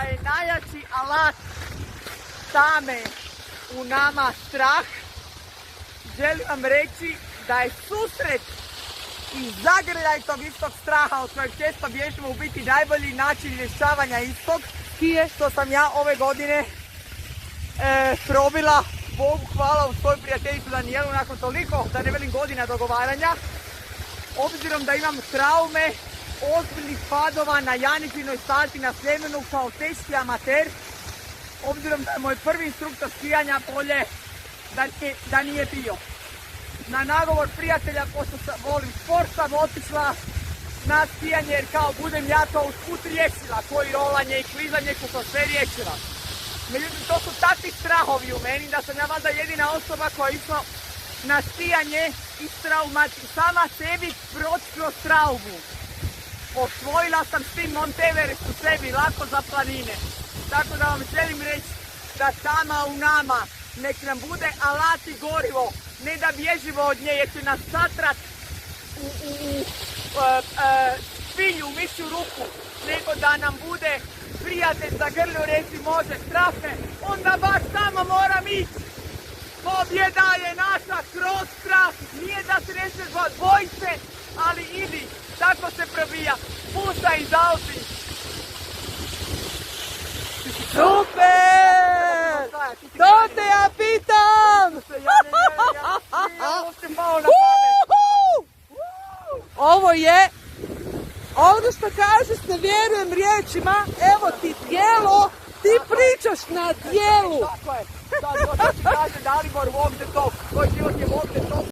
je najjači alat tame u nama strah, želim vam reći da je susret i zagrljaj tog istog straha od kojeg često bježimo u biti najbolji način rješavanja istog, što sam ja ove godine probila, Bogu hvala, u svoju prijateljicu Danijelu nakon toliko, da ne velim, godina dogovaranja. Obzirom da imam traume ozbiljnih padova na Janičinoj stazi na Sljemenu kao teški amater, obzirom da je moj prvi instruktor skijanja bolje da nije bio. Na nagovor prijatelja, pošto volim sport, sam otišla na skijanje jer kao budem ja to usput riješila, koji rolanje i klizanje ko to sve riješila. Međutim, to su takvi strahovi u meni da sam ja valjda jedina osoba koja je išla na skijanje sama sebi proći kroz traumu. Osvojila sam s tim Mount Everest u sebi lako za planine. Tako da vam želim reći da tama u nama nek nam bude alat i gorivo, ne da bježimo od nje jer će nas satrat u svinju, u mišju ruku, nego da nam bude prijatelj za grlju, reći može strafe, onda baš tamo moram ići. Pobjeda je naša kroz strah, nije da se nećeš boj se, ali idi, tako se probija, pušta i zaupi. Super! To te ja pitam! Ovo je, ovdje što kažeš ne vjerujem riječima, evo ti tijelo, ti pričaš na tijelu. Tako je, da, to ti kaže Dalibor, walk the talk, tvoj život je walk the talk.